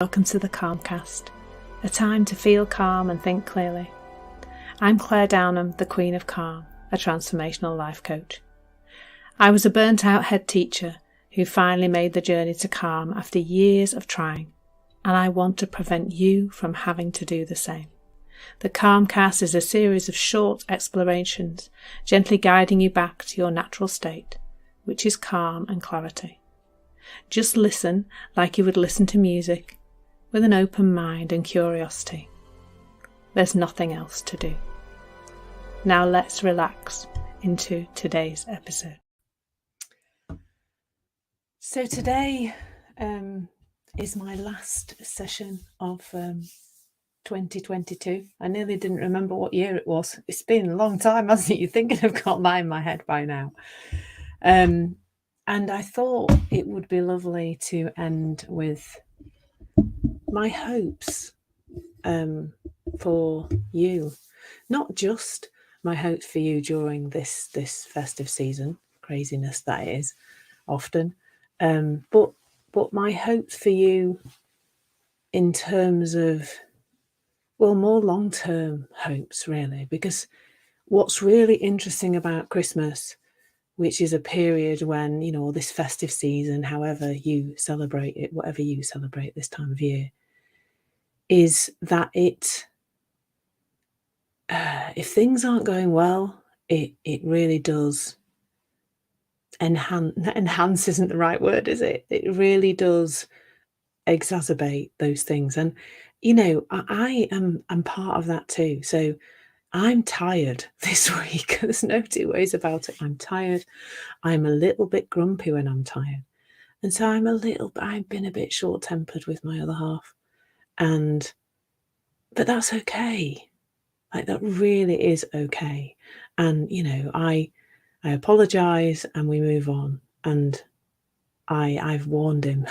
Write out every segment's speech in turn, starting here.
Welcome to the Calmcast, a time to feel calm and think clearly. I'm Claire Downham, the Queen of Calm, a transformational life coach. I was a burnt-out head teacher who finally made the journey to calm after years of trying, and I want to prevent you from having to do the same. The Calmcast is a series of short explorations, gently guiding you back to your natural state, which is calm and clarity. Just listen like you would listen to music, with an open mind and curiosity. There's nothing else to do. Now let's relax into today's episode. So today is my last session of 2022. I nearly didn't remember what year it was. It's been a long time, hasn't it? You'd think I'd have got that in my head by now. And I thought it would be lovely to end with my hopes for you. Not just my hopes for you during this festive season, craziness that is often, but my hopes for you in terms of, well, more long-term hopes really, because what's really interesting about Christmas, which is a period when, you know, this festive season, however you celebrate it, whatever you celebrate this time of year, is that it, if things aren't going well, it really does enhance isn't the right word, is it? It really does exacerbate those things. And, you know, I'm part of that too. So I'm tired this week. There's no two ways about it. I'm tired. I'm a little bit grumpy when I'm tired. And so I've been a bit short-tempered with my other half. But that's okay. Like, that really is okay. And, you know, I apologise and we move on. And I've warned him.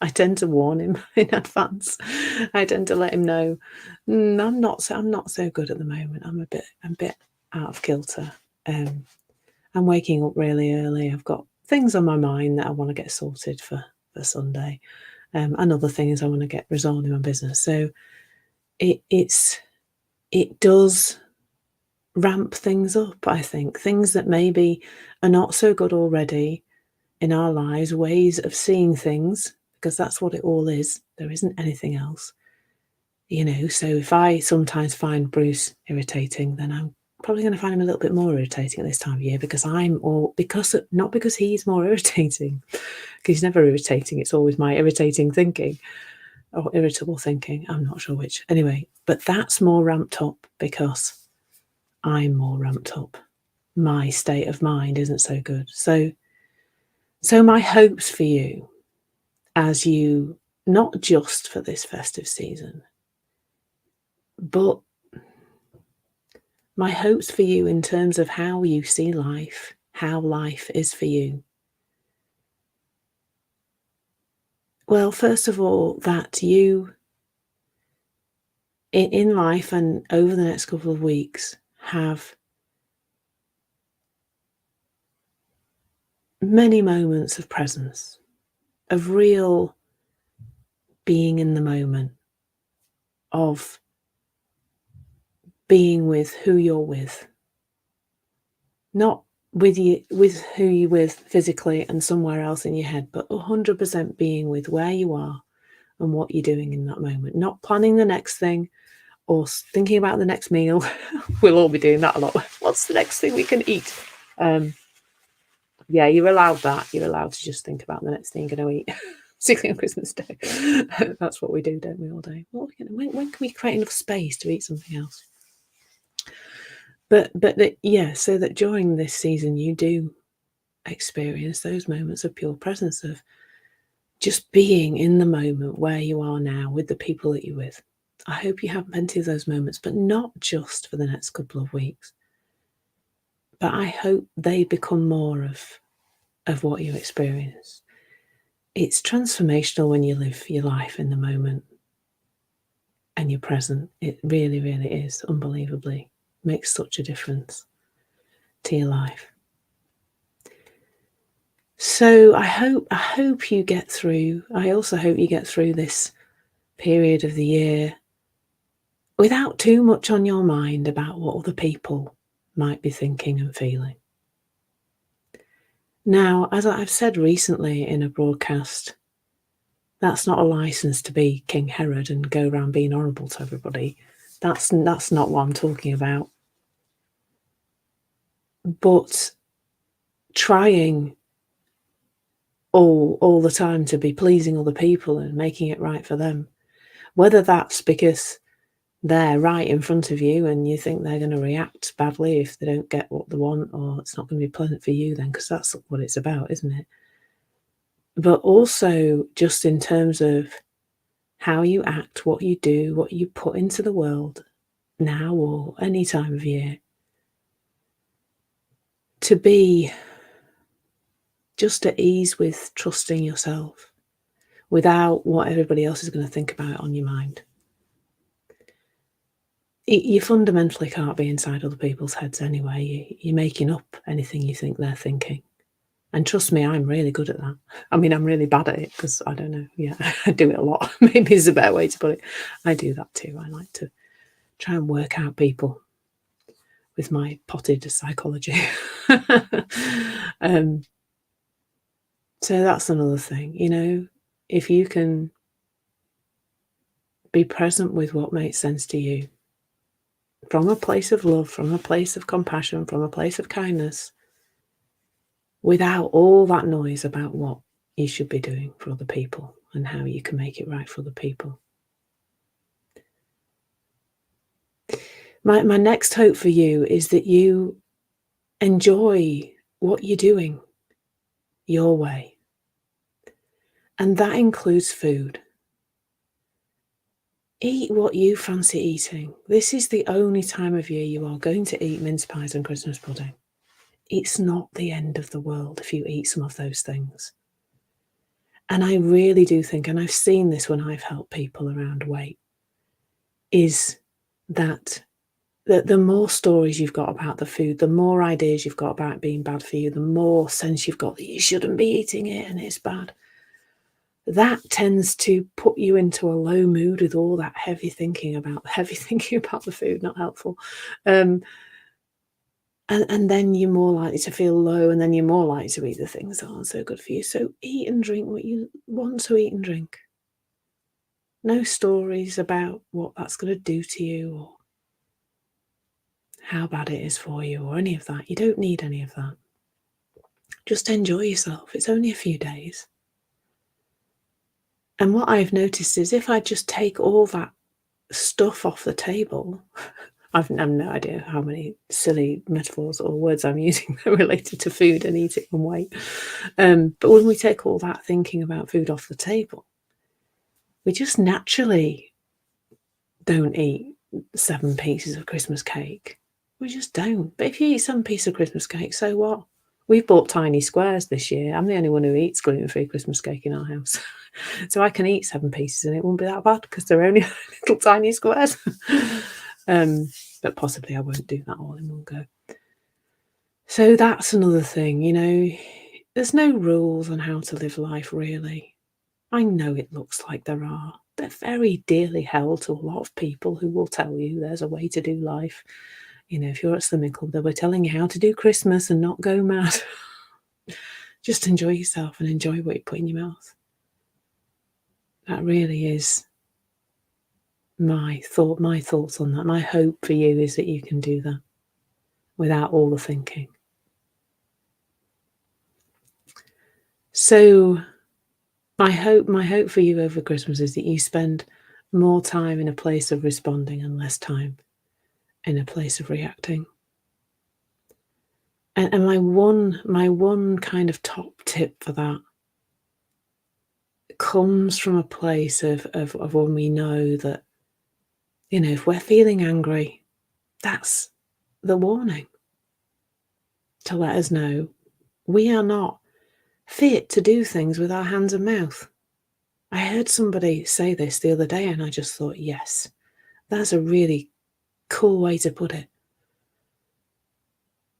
I tend to warn him in advance. I tend to let him know I'm not so good at the moment. I'm a bit out of kilter. I'm waking up really early. I've got things on my mind that I want to get sorted for Sunday, and other things I want to get resolved in my business. So it does ramp things up, I think. Things that maybe are not so good already in our lives, ways of seeing things, because that's what it all is. There isn't anything else. You know, so if I sometimes find Bruce irritating, then I'm probably going to find him a little bit more irritating at this time of year, not because he's more irritating, because he's never irritating. It's always my irritating thinking or irritable thinking. I'm not sure which. Anyway, but that's more ramped up because I'm more ramped up. My state of mind isn't so good. So my hopes for you, as you, not just for this festive season, but my hopes for you in terms of how you see life, how life is for you. Well, first of all, that you, in life and over the next couple of weeks, have many moments of presence, of real being in the moment, of being with who you're with, not with who you're with physically and somewhere else in your head, but 100% being with where you are and what you're doing in that moment, not planning the next thing or thinking about the next meal. We'll all be doing that a lot. What's the next thing we can eat? Yeah, you're allowed that. You're allowed to just think about the next thing you're going to eat, particularly on Christmas Day. That's what we do, don't we, all day? Well, when can we create enough space to eat something else? But yeah, so that during this season you do experience those moments of pure presence, of just being in the moment where you are now with the people that you're with. I hope you have plenty of those moments, but not just for the next couple of weeks. But I hope they become more of what you experience. It's transformational when you live your life in the moment and you're present. It really, really is, unbelievably. Makes such a difference to your life. So I hope you get through. I also hope you get through this period of the year without too much on your mind about what other people might be thinking and feeling. Now, as I've said recently in a broadcast, that's not a license to be King Herod and go around being horrible to everybody. That's not what I'm talking about. But trying all the time to be pleasing other people and making it right for them, whether that's because they're right in front of you and you think they're going to react badly if they don't get what they want, or it's not going to be pleasant for you then, because that's what it's about, isn't it? But also just in terms of how you act, what you do, what you put into the world now or any time of year, to be just at ease with trusting yourself without what everybody else is going to think about it on your mind. You fundamentally can't be inside other people's heads anyway. You're making up anything you think they're thinking. And trust me, I'm really good at that. I mean, I'm really bad at it because I don't know. Yeah, I do it a lot. Maybe is a better way to put it. I do that too. I like to try and work out people with my potted psychology. So that's another thing, if you can be present with what makes sense to you from a place of love, from a place of compassion, from a place of kindness, without all that noise about what you should be doing for other people and how you can make it right for other people. My next hope for you is that you enjoy what you're doing your way. And that includes food. Eat what you fancy eating. This is the only time of year you are going to eat mince pies and Christmas pudding. It's not the end of the world if you eat some of those things. And I really do think, and I've seen this when I've helped people around weight, is that the more stories you've got about the food, the more ideas you've got about it being bad for you, the more sense you've got that you shouldn't be eating it and it's bad. That tends to put you into a low mood with all that heavy thinking about the food, not helpful. And then you're more likely to feel low, and then you're more likely to eat the things that aren't so good for you. So eat and drink what you want to eat and drink. No stories about what that's going to do to you or how bad it is for you or any of that. You don't need any of that. Just enjoy yourself. It's only a few days. And what I've noticed is if I just take all that stuff off the table, I've no idea how many silly metaphors or words I'm using that are related to food and eating and weight. But when we take all that thinking about food off the table, we just naturally don't eat 7 pieces of Christmas cake. We just don't. But if you eat 7 pieces of Christmas cake, so what? We've bought tiny squares this year. I'm the only one who eats gluten-free Christmas cake in our house. So I can eat 7 pieces and it won't be that bad because they're only little tiny squares. But possibly I won't do that all in one go. So that's another thing, there's no rules on how to live life, really. I know it looks like there are. They're very dearly held to a lot of people who will tell you there's a way to do life. If you're at Slimming Club, they'll be telling you how to do Christmas and not go mad. Just enjoy yourself and enjoy what you put in your mouth. That really is my thoughts on that. My hope for you is that you can do that without all the thinking. So my hope for you over Christmas is that you spend more time in a place of responding and less time in a place of reacting. And my one kind of top tip for that comes from a place of when we know that, if we're feeling angry, that's the warning to let us know we are not fit to do things with our hands and mouth. I heard somebody say this the other day and I just thought, yes, that's a really cool way to put it.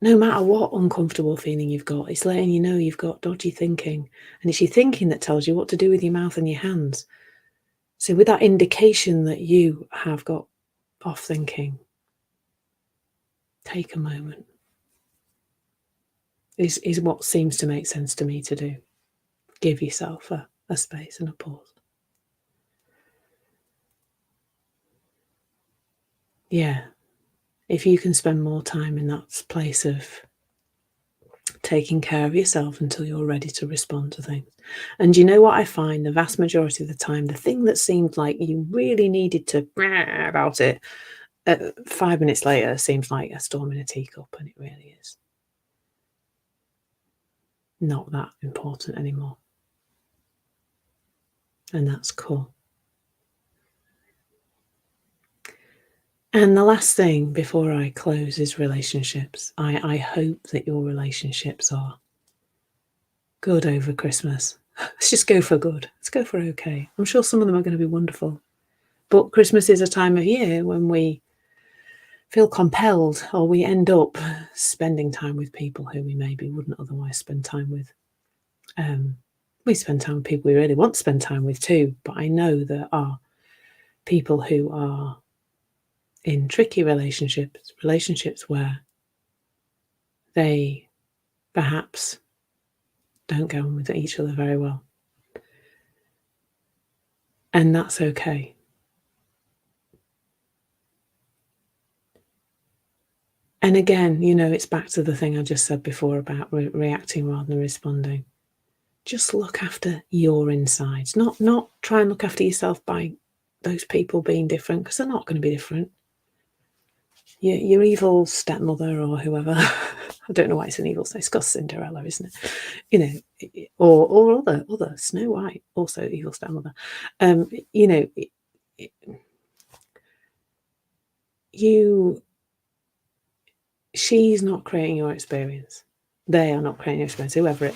No matter what uncomfortable feeling you've got, it's letting you know you've got dodgy thinking. And it's your thinking that tells you what to do with your mouth and your hands. So with that indication that you have got off thinking, take a moment. Is what seems to make sense to me to do. Give yourself a space and a pause. Yeah. If you can spend more time in that place of taking care of yourself until you're ready to respond to things. And you know what I find the vast majority of the time, the thing that seemed like you really needed to about it, 5 minutes later seems like a storm in a teacup, and it really is not that important anymore. And that's cool. And the last thing before I close is relationships. I hope that your relationships are good over Christmas. Let's just go for good. Let's go for okay. I'm sure some of them are going to be wonderful. But Christmas is a time of year when we feel compelled, or we end up spending time with people who we maybe wouldn't otherwise spend time with. We spend time with people we really want to spend time with too, but I know there are people who are in tricky relationships where they perhaps don't get on with each other very well. And that's okay. And again, it's back to the thing I just said before about reacting rather than responding. Just look after your insides, not try and look after yourself by those people being different, because they're not going to be different. Your evil stepmother or whoever, I don't know why it's an evil step, it's got Cinderella, isn't it? Or other Snow White, also evil stepmother. She's not creating your experience. They are not creating your experience, whoever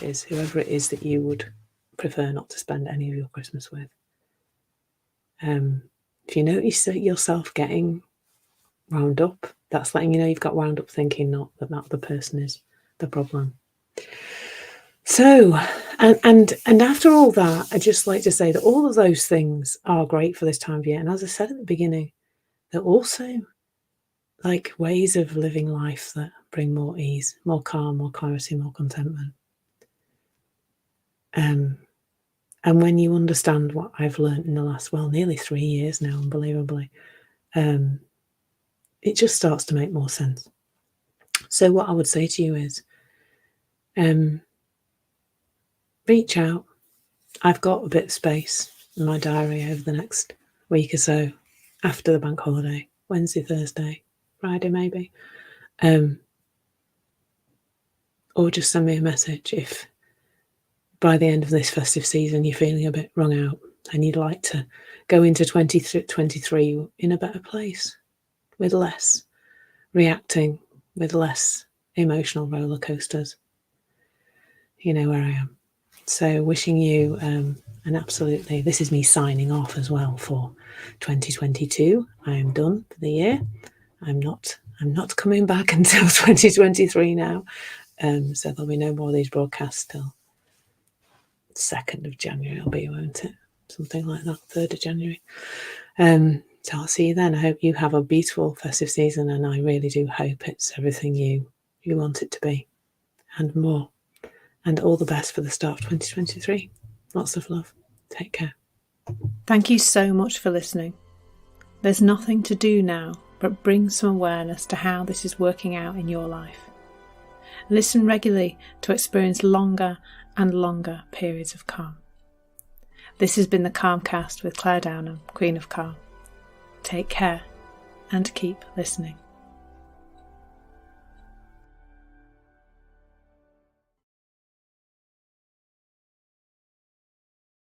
it is that you would prefer not to spend any of your Christmas with. If you notice yourself getting wound up, that's letting you know you've got wound up thinking, not that other person is the problem. So, and after all that, I'd just like to say that all of those things are great for this time of year. And as I said at the beginning, they're also like ways of living life that bring more ease, more calm, more clarity, more contentment. And when you understand what I've learned in the last, nearly 3 years now, unbelievably, it just starts to make more sense. So what I would say to you is, reach out. I've got a bit of space in my diary over the next week or so after the bank holiday, Wednesday, Thursday, Friday maybe. Or just send me a message if by the end of this festive season you're feeling a bit wrung out and you'd like to go into 2023 in a better place, with less reacting, with less emotional roller coasters. You know where I am. So wishing you absolutely, this is me signing off as well for 2022. I am done for the year. I'm not coming back until 2023 now. So there'll be no more of these broadcasts till 2nd of January it'll be, won't it? Something like that, 3rd of January. So I'll see you then. I hope you have a beautiful festive season, and I really do hope it's everything you want it to be and more. And all the best for the start of 2023. Lots of love. Take care. Thank you so much for listening. There's nothing to do now but bring some awareness to how this is working out in your life. Listen regularly to experience longer and longer periods of calm. This has been the Calmcast with Claire Downham, Queen of Calm. Take care and keep listening.